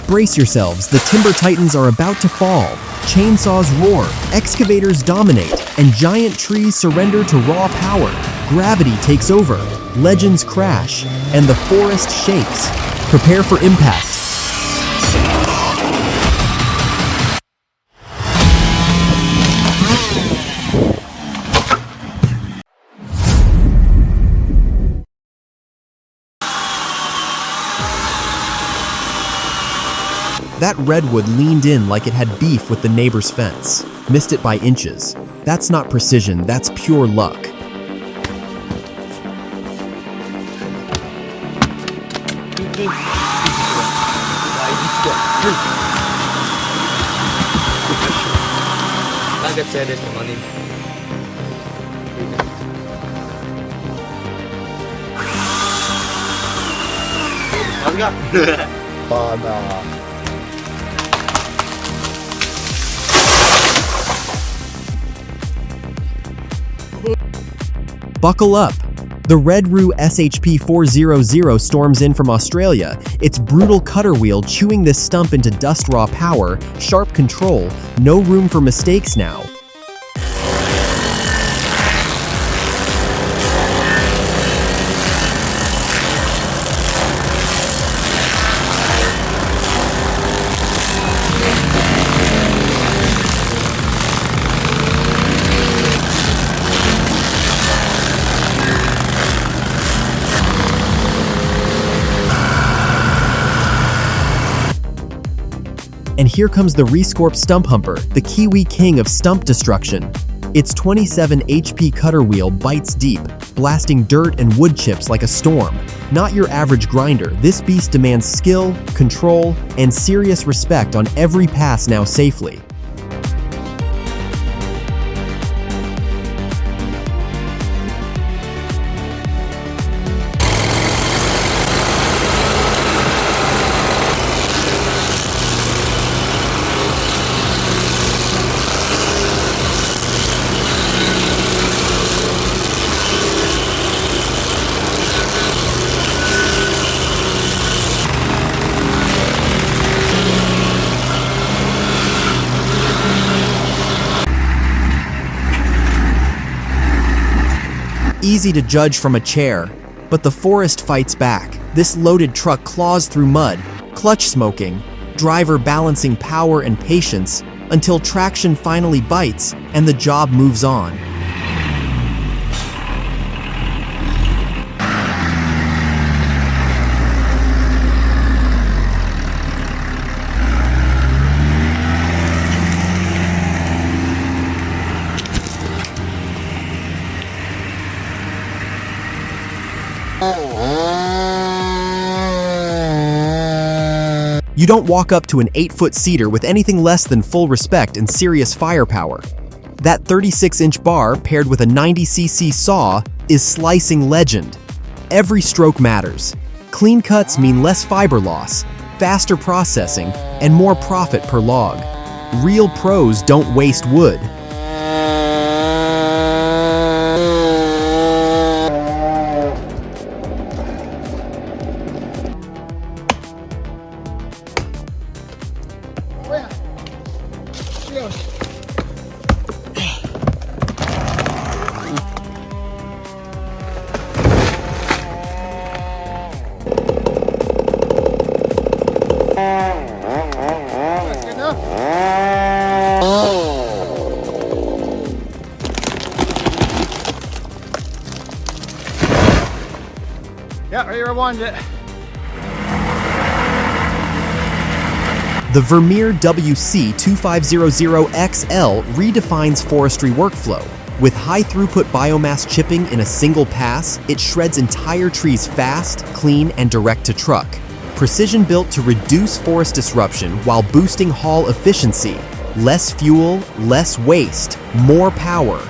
Brace yourselves, the timber titans are about to fall. Chainsaws roar, excavators dominate, and giant trees surrender to raw power. Gravity takes over, legends crash, and the forest shakes. Prepare for impact. That redwood leaned in like it had beef with the neighbor's fence. Missed it by inches. That's not precision, that's pure luck. Agad sedes naman. Buckle up. The Redru SHP-400 storms in from Australia, its brutal cutter wheel chewing this stump into dust raw power, sharp control, no room for mistakes now. And here comes the Rescorp Stump Humper, the Kiwi king of stump destruction. Its 27 HP cutter wheel bites deep, blasting dirt and wood chips like a storm. Not your average grinder, this beast demands skill, control, and serious respect on every pass now safely. Easy to judge from a chair, but the forest fights back. This loaded truck claws through mud, clutch smoking, driver balancing power and patience until traction finally bites and the job moves on. You don't walk up to an 8-foot cedar with anything less than full respect and serious firepower. That 36-inch bar paired with a 90cc saw is slicing legend. Every stroke matters. Clean cuts mean less fiber loss, faster processing, and more profit per log. Real pros don't waste wood. Yeah, ready to rewind it. The Vermeer WC2500XL redefines forestry workflow. With high-throughput biomass chipping in a single pass, it shreds entire trees fast, clean, and direct to truck. Precision built to reduce forest disruption while boosting haul efficiency. Less fuel, less waste, more power.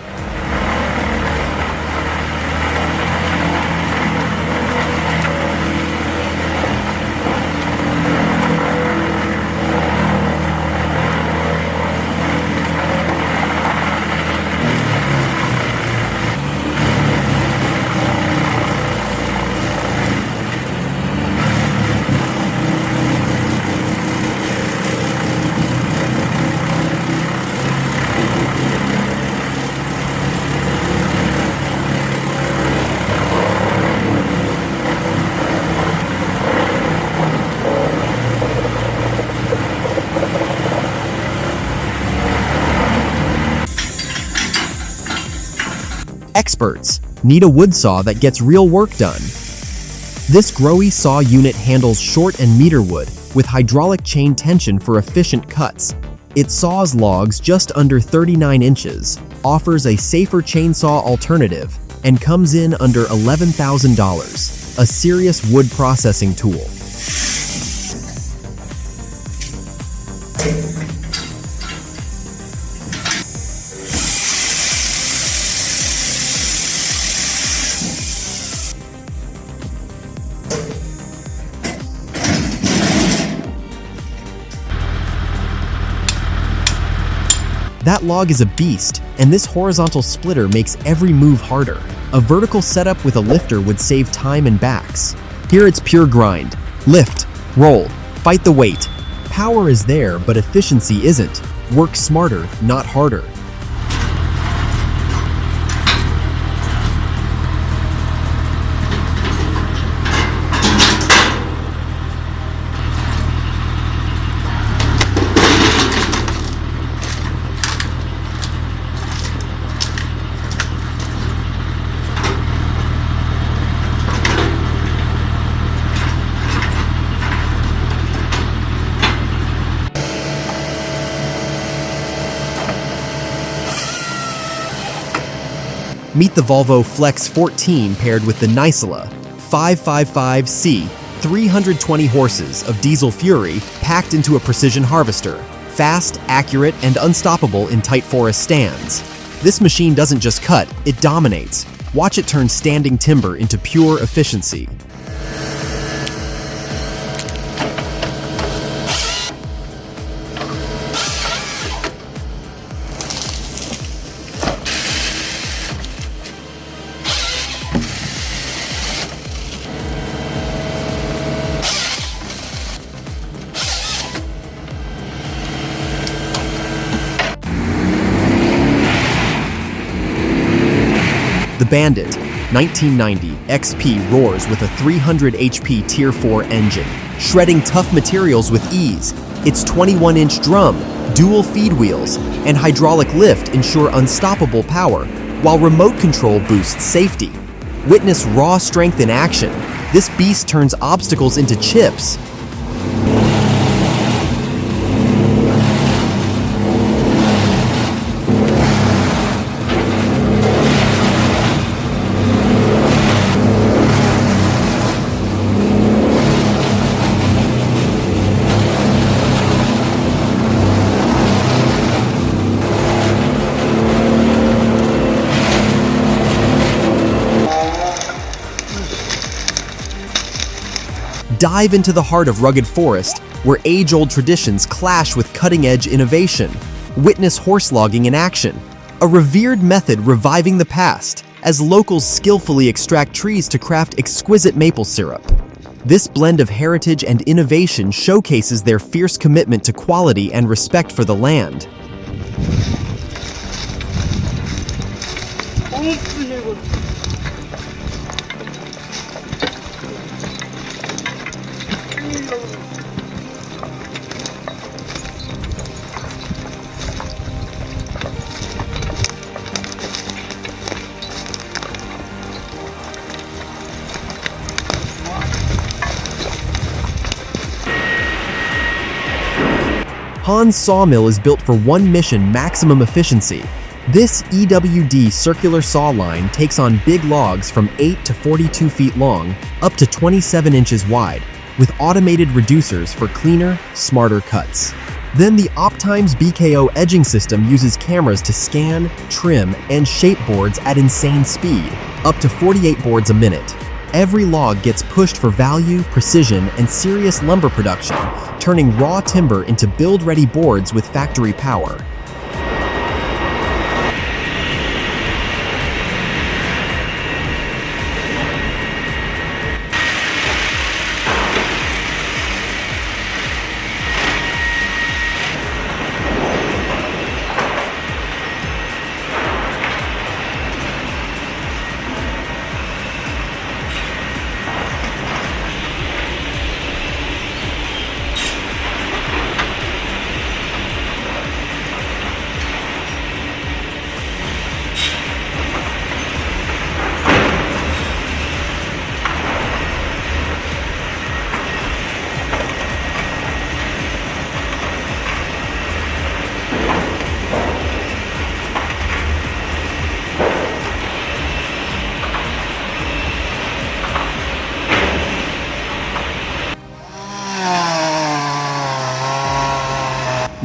experts. Need a wood saw that gets real work done. This Growy saw unit handles short and meter wood with hydraulic chain tension for efficient cuts. It saws logs just under 39 inches, offers a safer chainsaw alternative, and comes in under $11,000. A serious wood processing tool. That log is a beast, and this horizontal splitter makes every move harder. A vertical setup with a lifter would save time and backs. Here it's pure grind. Lift, roll, fight the weight. Power is there, but efficiency isn't. Work smarter, not harder. Meet the Volvo Flex 14 paired with the Nisela 555C, 320 horses of diesel fury packed into a precision harvester. Fast, accurate, and unstoppable in tight forest stands. This machine doesn't just cut, it dominates. Watch it turn standing timber into pure efficiency. The Bandit 1990 XP roars with a 300 HP Tier 4 engine, shredding tough materials with ease. Its 21-inch drum, dual feed wheels, and hydraulic lift ensure unstoppable power, while remote control boosts safety. Witness raw strength in action. This beast turns obstacles into chips. Dive into the heart of rugged forest, where age-old traditions clash with cutting-edge innovation. Witness horse logging in action, a revered method reviving the past, as locals skillfully extract trees to craft exquisite maple syrup. This blend of heritage and innovation showcases their fierce commitment to quality and respect for the land. Han's sawmill is built for one mission: maximum efficiency. This EWD circular saw line takes on big logs from 8 to 42 feet long, up to 27 inches wide, with automated reducers for cleaner, smarter cuts. Then the Optimes BKO edging system uses cameras to scan, trim, and shape boards at insane speed, up to 48 boards a minute. Every log gets pushed for value, precision, and serious lumber production, turning raw timber into build-ready boards with factory power.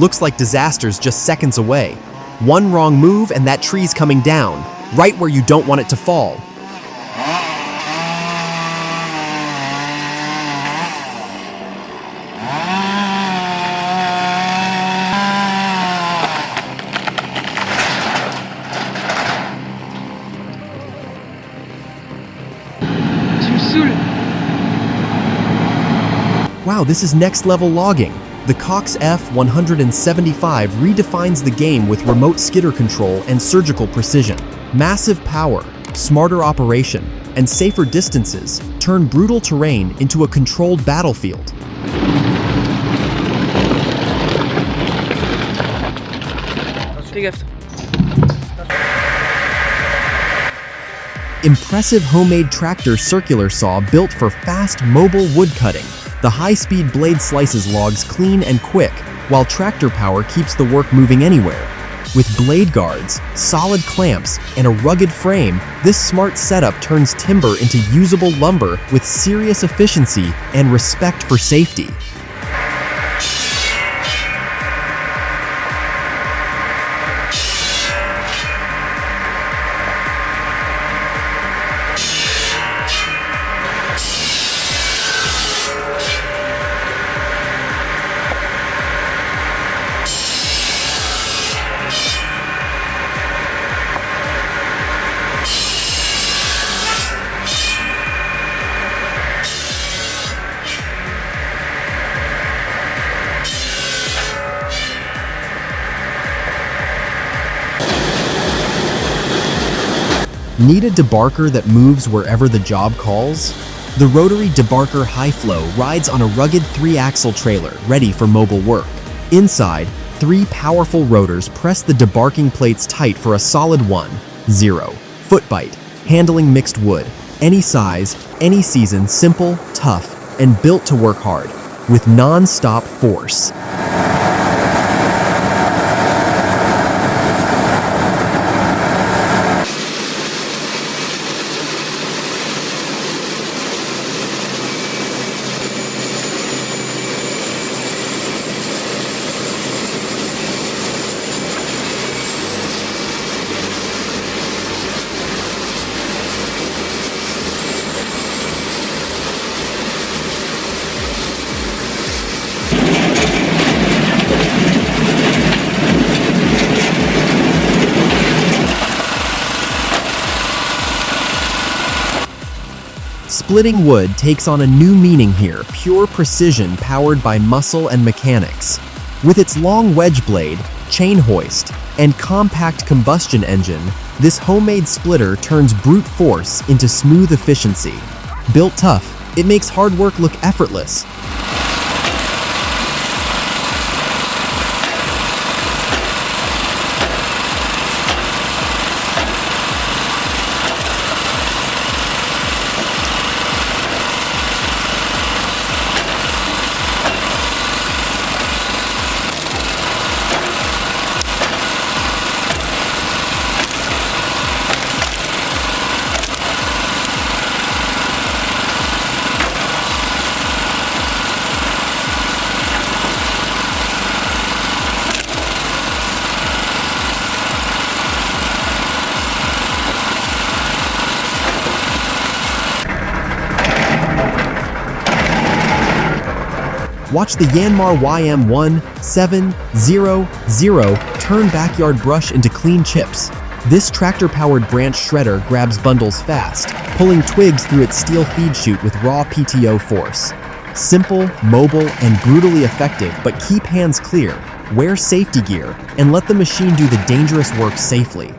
Looks like disaster's just seconds away. One wrong move and that tree's coming down, right where you don't want it to fall. Wow, this is next level logging. The Cox F-175 redefines the game with remote skidder control and surgical precision. Massive power, smarter operation, and safer distances turn brutal terrain into a controlled battlefield. Impressive homemade tractor circular saw built for fast mobile wood cutting. The high-speed blade slices logs clean and quick, while tractor power keeps the work moving anywhere. With blade guards, solid clamps, and a rugged frame, this smart setup turns timber into usable lumber with serious efficiency and respect for safety. Need a debarker that moves wherever the job calls? The rotary debarker High Flow rides on a rugged 3-axle trailer ready for mobile work. Inside, 3 powerful rotors press the debarking plates tight for a solid 1-0 foot bite, handling mixed wood. Any size, any season, simple, tough, and built to work hard, with non-stop force. Splitting wood takes on a new meaning here, pure precision powered by muscle and mechanics. With its long wedge blade, chain hoist, and compact combustion engine, this homemade splitter turns brute force into smooth efficiency. Built tough, it makes hard work look effortless. Watch the Yanmar YM1700 turn backyard brush into clean chips. This tractor-powered branch shredder grabs bundles fast, pulling twigs through its steel feed chute with raw PTO force. Simple, mobile, and brutally effective, but keep hands clear, wear safety gear, and let the machine do the dangerous work safely.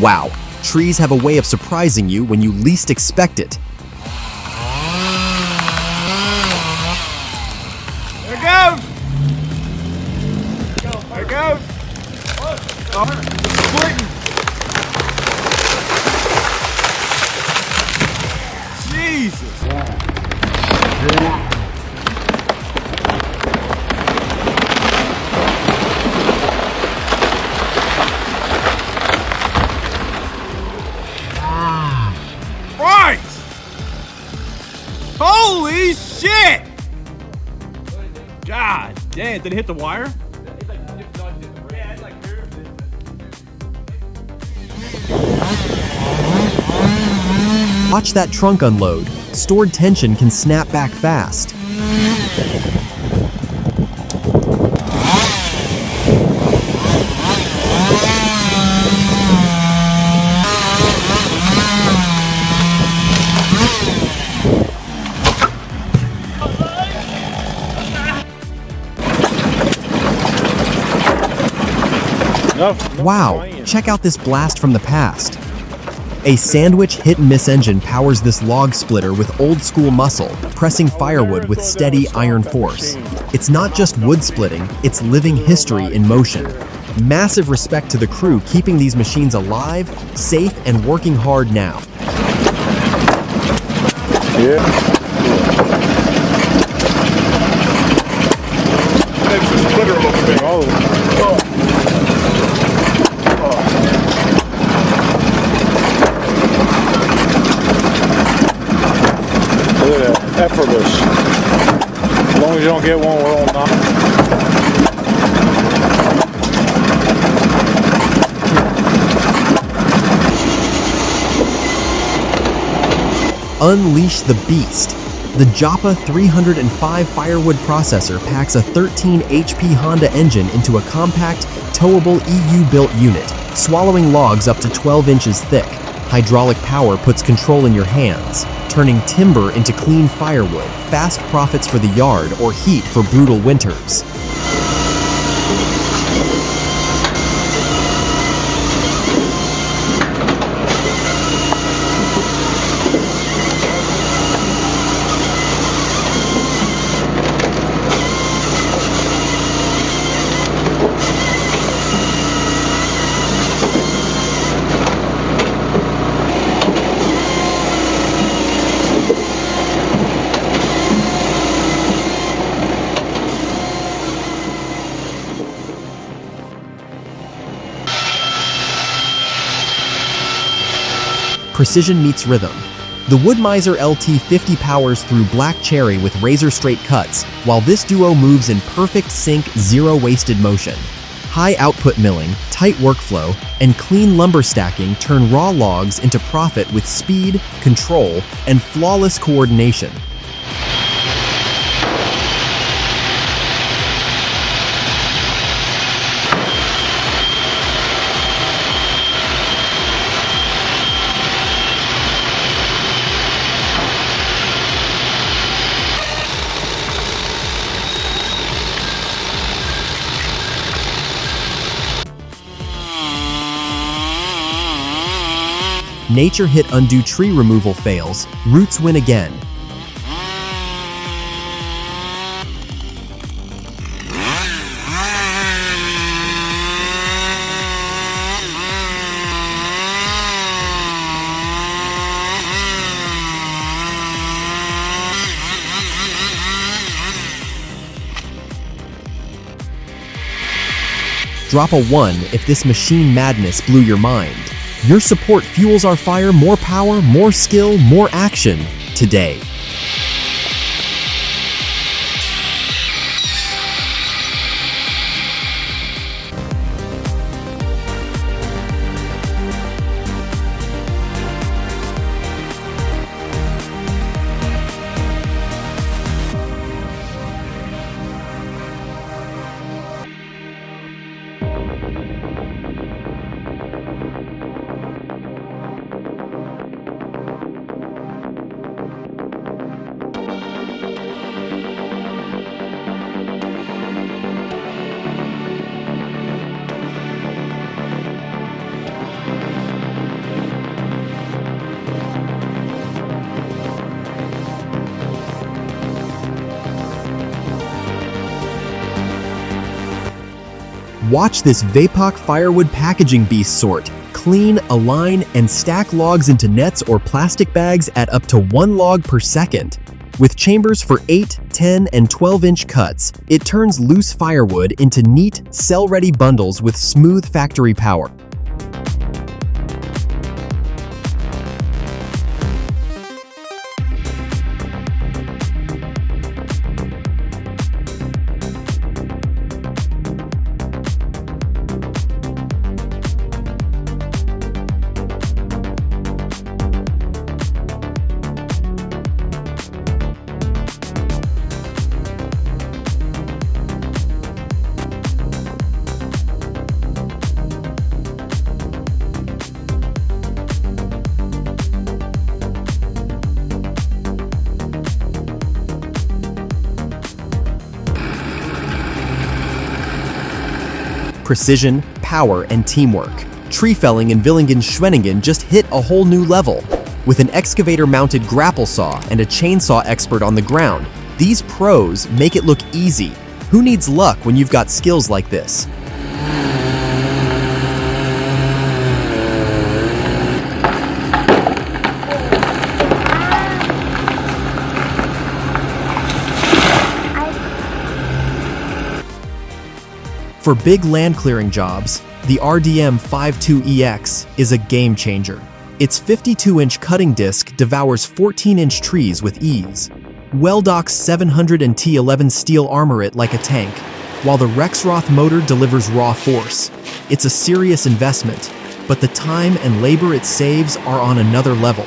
Wow, trees have a way of surprising you when you least expect it. There it goes! There it goes! Splitting. Jesus. Christ! Holy shit! God damn, did it hit the wire? Watch that trunk unload. Stored tension can snap back fast. Wow, check out this blast from the past. A sandwich hit-and-miss engine powers this log splitter with old-school muscle, pressing firewood with steady iron force. It's not just wood splitting, it's living history in motion. Massive respect to the crew keeping these machines alive, safe, and working hard now. Yeah. It's a splitter looking thing, all of it. Look at that, effortless. As long as you don't get one, we're on nine. Unleash the beast. The Joppa 305 firewood processor packs a 13 HP Honda engine into a compact, towable EU-built unit, swallowing logs up to 12 inches thick. Hydraulic power puts control in your hands, turning timber into clean firewood, fast profits for the yard, or heat for brutal winters. Precision meets rhythm. The Woodmiser LT50 powers through black cherry with razor-straight cuts, while this duo moves in perfect sync, zero-wasted motion. High output milling, tight workflow, and clean lumber stacking turn raw logs into profit with speed, control, and flawless coordination. Nature hit undo tree removal fails, roots win again. Drop a 1 if this machine madness blew your mind. Your support fuels our fire. More power, more skill, more action today. Watch this Vapoc firewood packaging beast sort. Clean, align, and stack logs into nets or plastic bags at up to 1 log per second. With chambers for 8, 10, and 12-inch cuts, it turns loose firewood into neat, cell-ready bundles with smooth factory power. Precision, power, and teamwork. Tree felling in Villingen-Schwenningen just hit a whole new level. With an excavator-mounted grapple saw and a chainsaw expert on the ground, these pros make it look easy. Who needs luck when you've got skills like this? For big land clearing jobs, the RDM 52EX is a game changer. Its 52-inch cutting disc devours 14-inch trees with ease. Weldoc's 700 and T11 steel armor it like a tank, while the Rexroth motor delivers raw force. It's a serious investment, but the time and labor it saves are on another level.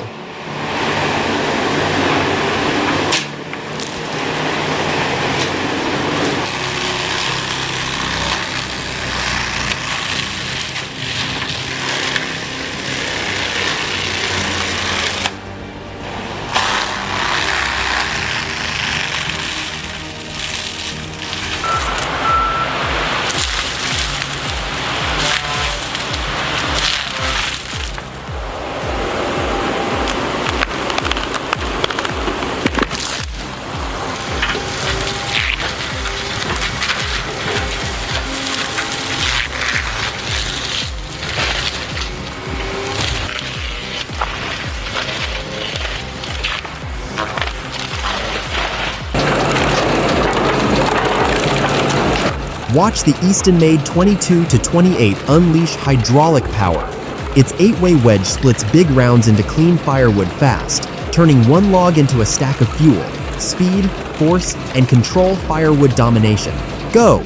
Watch the Easton-made 22-28 unleash hydraulic power. Its 8-way wedge splits big rounds into clean firewood fast, turning one log into a stack of fuel. Speed, force, and control firewood domination. Go!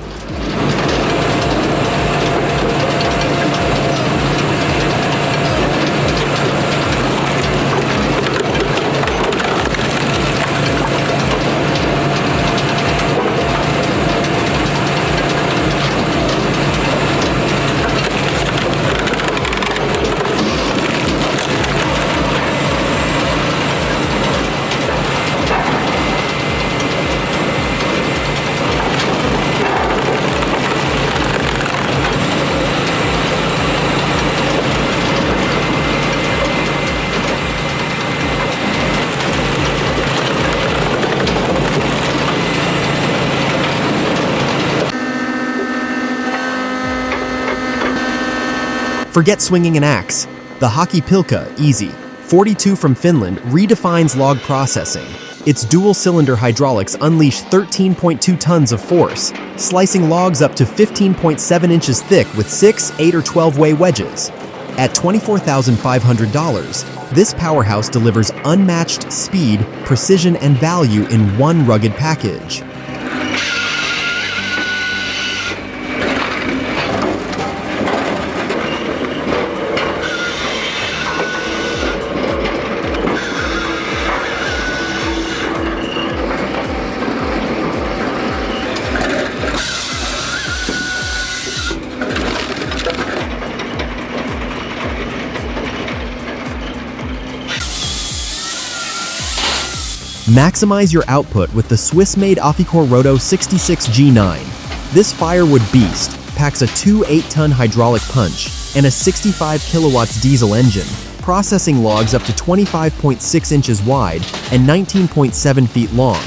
Forget swinging an axe. The Hockey Pilka, easy. 42 from Finland redefines log processing. Its dual-cylinder hydraulics unleash 13.2 tons of force, slicing logs up to 15.7 inches thick with 6, 8, or 12-way wedges. At $24,500, this powerhouse delivers unmatched speed, precision, and value in one rugged package. Maximize your output with the Swiss-made Aficor Roto 66G9. This firewood beast packs a 2 8-ton hydraulic punch and a 65 kilowatts diesel engine, processing logs up to 25.6 inches wide and 19.7 feet long.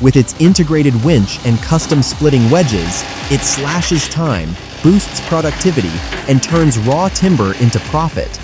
With its integrated winch and custom splitting wedges, it slashes time, boosts productivity, and turns raw timber into profit.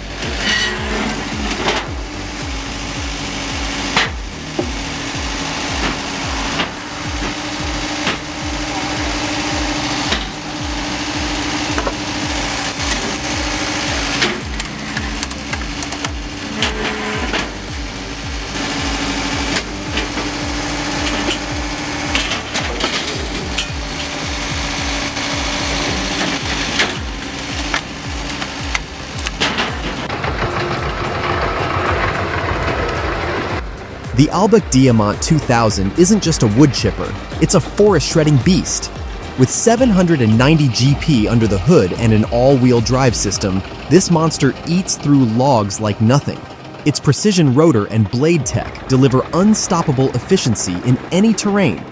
The Albuck Diamant 2000 isn't just a wood chipper, it's a forest shredding beast. With 790 GP under the hood and an all-wheel drive system, this monster eats through logs like nothing. Its precision rotor and blade tech deliver unstoppable efficiency in any terrain.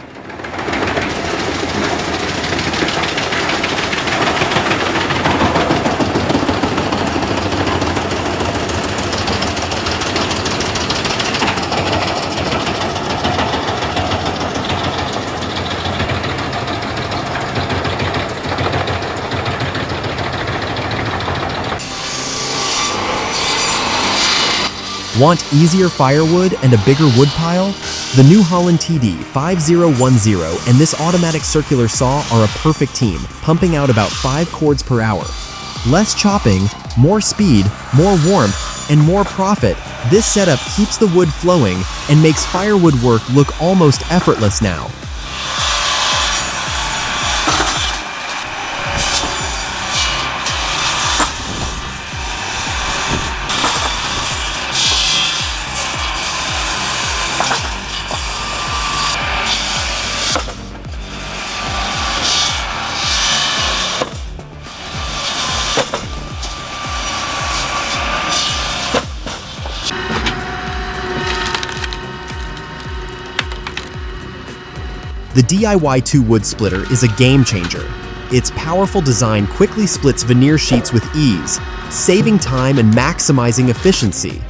Want easier firewood and a bigger wood pile? The New Holland TD 5010 and this automatic circular saw are a perfect team, pumping out about 5 cords per hour. Less chopping, more speed, more warmth, and more profit. This setup keeps the wood flowing and makes firewood work look almost effortless now. The DIY 2 wood splitter is a game changer. Its powerful design quickly splits veneer sheets with ease, saving time and maximizing efficiency.